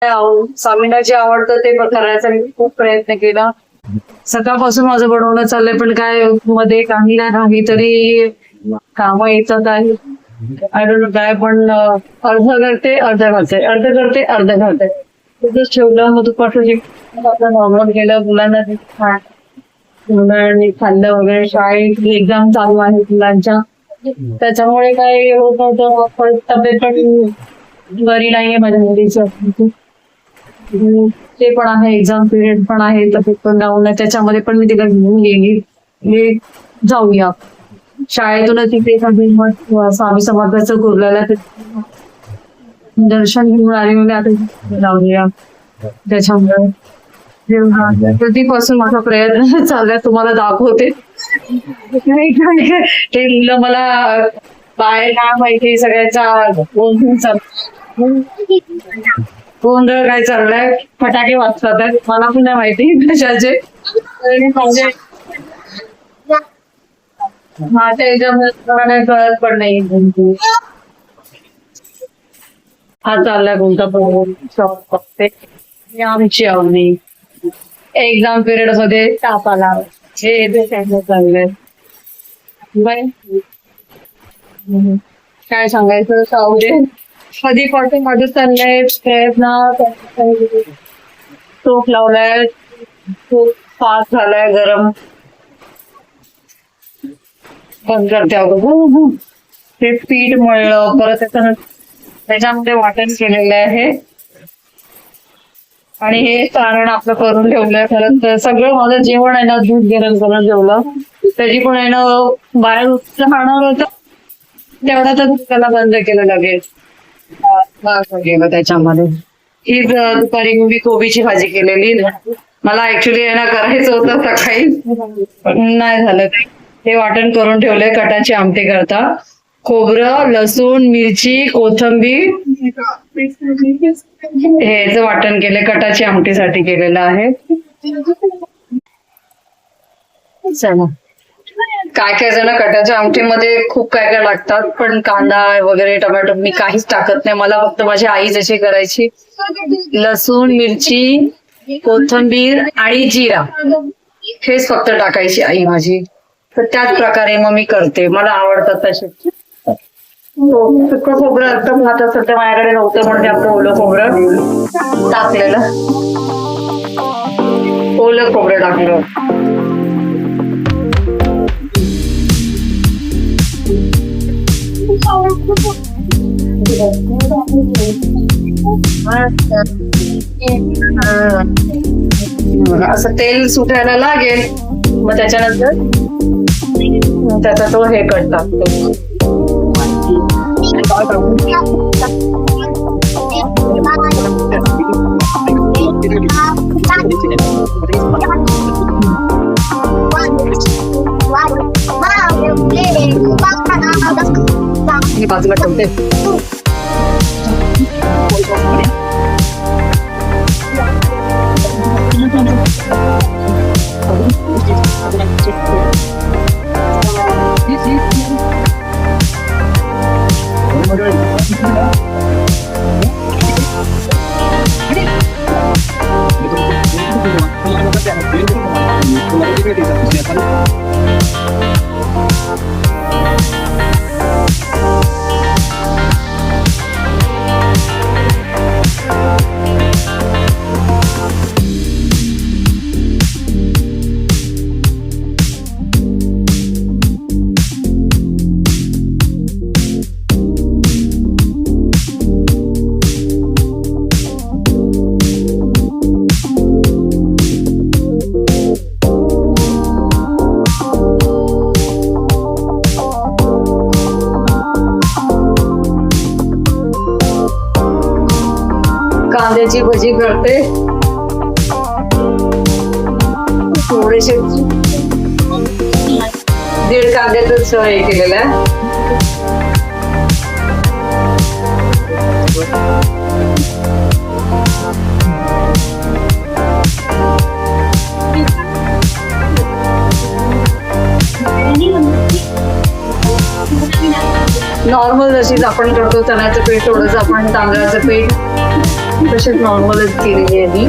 स्वामींना जे आवडतं ते करायचा मी खूप प्रयत्न केला. सकाळपासून माझं बनवणं चाललंय, पण काय मध्ये काही ना काहीतरी कामं येतात आहे. आय डोंट नो काय, पण अर्ध करते अर्ध घालते, अर्ध करते अर्ध घालते. तसंच ठेवलं. मग दुपारचं आपलं नॉर्मल केलं. मुलांनी खाल्लं वगैरे. शाळेत एक्झाम चालू आहे मुलांच्या, त्याच्यामुळे काय होत नव्हतं. पण तब्येत पण बरी नाहीये माझ्या मुलीचं. ते पण आहे, एक्झाम पिरियड पण आहे, तब्येत पण डाऊन आहे. त्याच्यामध्ये पण मी तिला घेऊन गेली. हे जाऊया शाळेतूनच तिथे स्वामी समर्थाचं गुरुला दर्शन घेऊन आले. म्हणजे आता जाऊया. त्याच्यामुळे कधीपासून माझा प्रयत्न चाललाय, तुम्हाला दाखवते. ते मुलं मला बाहेर काय माहिती सगळ्याचा गोंधळ काय चाललाय. फटाके वाजतात आहेत, मला पण नाही माहिती कशाचे. माझ्या याच्यामध्ये कळत पण नाही. हा चाललाय कोणता शॉप बघते. आमची आवडी एक्झाम पिरियड मध्ये ताप आला हे चाललंय. काय सांगायचं सावडे, कधीपासून माझं चाललंय प्रयत्न. तूप लावलाय, खूप फास्ट झालाय गरम. बंद करते अगं. ते पीठ मळलं, परत त्याच्यामध्ये वाटण केलेलं आहे आणि हे सारण आपलं करून ठेवलंय. खरं सगळं माझं जेवण आहे ना दूध गरम करून ठेवलं. त्याची पण आहे ना बाहेर खाणार होतं, तेवढा तर त्याला बंद केलं लगेच. गेलं त्याच्यामध्ये. ही दुपारी मी कोबीची भाजी केलेली. मला ऍक्च्युली आहे ना करायचं होतं सकाळी, नाही झालं. हे वाटण करून ठेवलंय कटाची आमटी करता. खोबरं, लसूण, मिरची, कोथिंबीर हेच वाटण केलंय, कटाची आमटीसाठी केलेलं आहे. चला, काय काय जण कटाच्या आमटीमध्ये खूप काय काय लागतात, पण कांदा वगैरे टोमॅटो मी काहीच टाकत नाही. मला फक्त माझी आई जशी करायची लसूण, मिरची, कोथिंबीर आणि जिरा हेच फक्त टाकायची आई माझी. तर त्याच प्रकारे मग मी करते, मला आवडतात तसे. सुकं खोबरं असतं, आता सध्या माझ्याकडे नव्हतं म्हणून आपलं ओलं खोबरं टाकलेलं. ओलं खोबरं टाकलं. असं तेल सुटायला लागेल, मग त्याच्यानंतर त्याचा तो हे कट टाकतो. बाजूला ठेवते. कांद्याची भजी करते. थोडेसे 1.5 कांद्यातच हे केलेलं आहे. नॉर्मल जशी आपण करतो चण्याचं पीठ, थोडंसं आपण तांदळाचं पीठ तशीच नॉर्मलच केलेली आहे मी.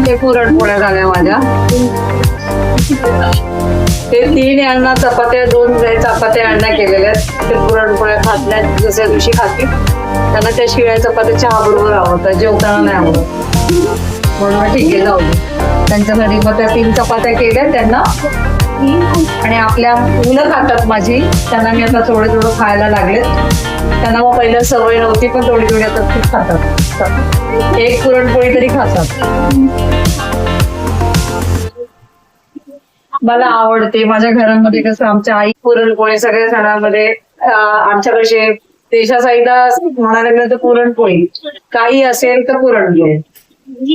ते पुरणपोळ्या झाल्या माझ्या. ते 3 यांना चपात्या 2 चपात्या यांना केलेल्या आहेत. ते पुरणपोळ्या खातल्या दुसऱ्या दिवशी खातील. त्यांना त्या शिळ्या चपात्या चहा बरोबर आवडतात, जेवताना नाही आवडत. म्हणून ठीक आहे, जाऊ दे. त्यांच्यासाठी मग त्या 3 चपात्या केल्या त्यांना. आणि आपल्या मुलं खातात माझी, त्यांना मी आता थोडं थोडं खायला लागले. त्यांना मग पहिलं सवय नव्हती, पण थोडी थोडी आता खूप खातात. 1 पुरणपोळी तरी खातात. मला आवडते. माझ्या घरामध्ये कसं आमच्या आई पुरणपोळी सगळ्या सणांमध्ये आमच्याकडे देशा साईडला म्हणायला गेलं तर पुरणपोळी काही असेल तर पुरणपोळी.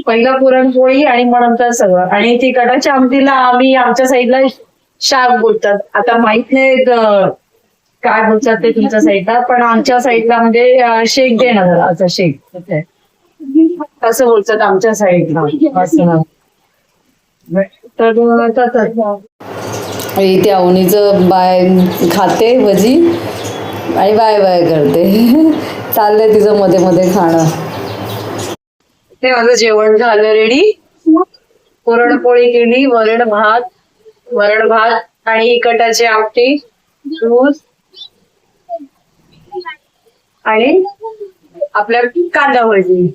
पहिला पुरणपोळी आणि मग नंतर सगळं. आणि तिखटाच्या आमटीला आम्ही आमच्या साईडला शाक बोलतात. आता माहित नाही काय बोलतात ते तुमच्या साईडला, पण आमच्या साईडला म्हणजे शेक दे ना जरा, असं शेक असं बोलतात आमच्या साईडला. असं तर इथे अवनीचं बाय खाते भजी आणि बाय बाय करते. चाललंय तिचं मध्ये मध्ये खाणं. ते माझं जेवण झालं रेडी. पुरणपोळी केली, वरण भात आणि इखटाची आमटी, दूध आणि आपल्या कांदा भजी.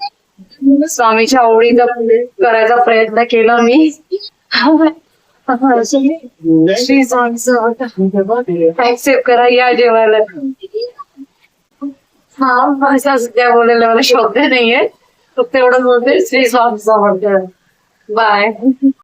स्वामीच्या आवडीचा करायचा प्रयत्न केला मी. श्री स्वामी ऍक्सेप्ट करा, या जेवायला. हा असं सध्या बोलायला मला शब्द नाहीये, फक्त एवढंच बोलते. श्री स्वामी समर्थ. बाय.